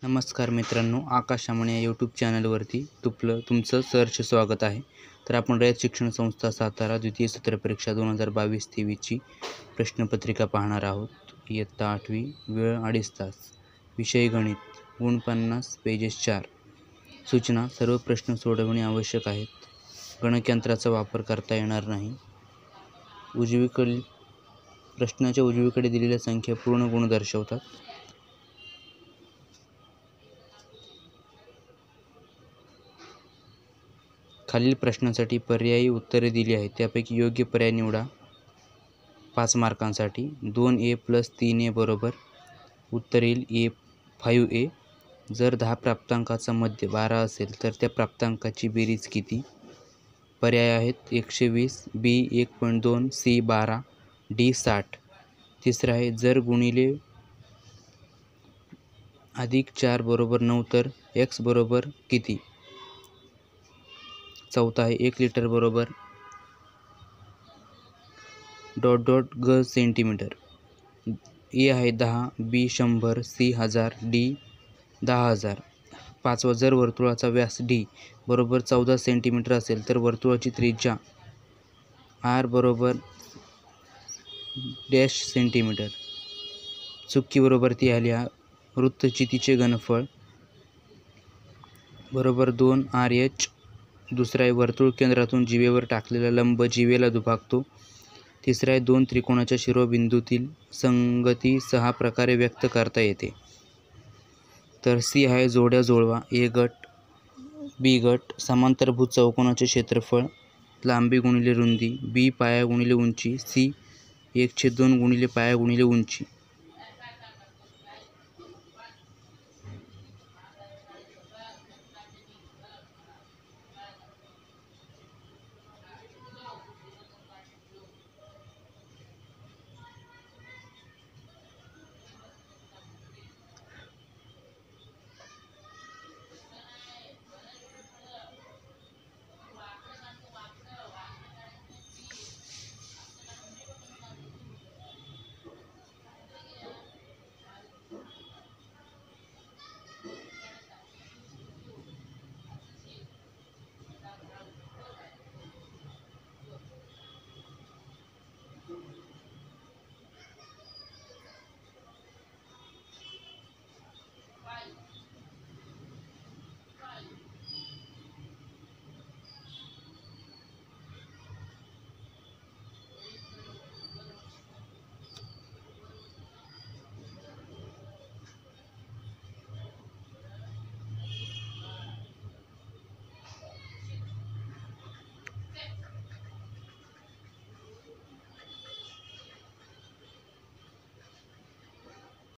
नमस्कार मित्रांनो, आकाश आमणे या यूट्यूब चॅनलवरती तुमचं सहर्ष स्वागत आहे. तर आपण रयत शिक्षण संस्था सातारा द्वितीय सत्र परीक्षा 2022-23ची प्रश्नपत्रिका पाहणार आहोत. इयत्ता 8वी, वेळ 2.5 तास, विषय गणित, गुण 50, पेजेस 4. सूचना: सर्व प्रश्न सोडवणे आवश्यक आहेत. गणकयंत्राचा वापर करता येणार नाही. प्रश्नाच्या उजवीकडे दिलेल्या संख्या पूर्ण गुण दर्शवतात. खालील प्रश्नांसाठी पर्यायी उत्तरे दिली आहेत, त्यापैकी योग्य पर्याय निवडा. 5 मार्कांसाठी 2a + 3a बरोबर उत्तर येईल 5a. जर 10 प्राप्तांकाचा मध्य 12 असेल तर त्या प्राप्तांकाची बेरीज किती? पर्याय आहेत 120, b 1.2, c 12, d 60. तिसरा आहे जर गुणिले +4 बरोबर 9 तर x बरोबर किती? चौथा आहे 1 लिटर बरोबर ... ग सेंटीमीटर. ए आहे 10, बी 100, सी 1000, डी 10,000. पाचवा जर वर्तुळाचा व्यास d बरोबर 14 सेंटीमीटर असेल तर वर्तुळाची त्रिज्या r बरोबर डॅश सेंटीमीटर. चुकी बरोबर ती आली. वृत्तचितीचे घनफळ बरोबर 2RH. दुसरा आहे वर्तुळ केंद्रातून जीवेवर टाकलेला लंब जीवेला दुभागतो. तिसरा आहे 2 त्रिकोणाच्या शिरोबिंदूतील संगती 6 प्रकारे व्यक्त करता येते. तर सी आहे जोड्या जुळवा. ए गट, बी गट. समांतरभुज चौकोनाचे क्षेत्रफळ लांबी गुणिले रुंदी, बी पाया गुणिले उंची, सी 1/2 गुणिले पाया गुणिले उंची.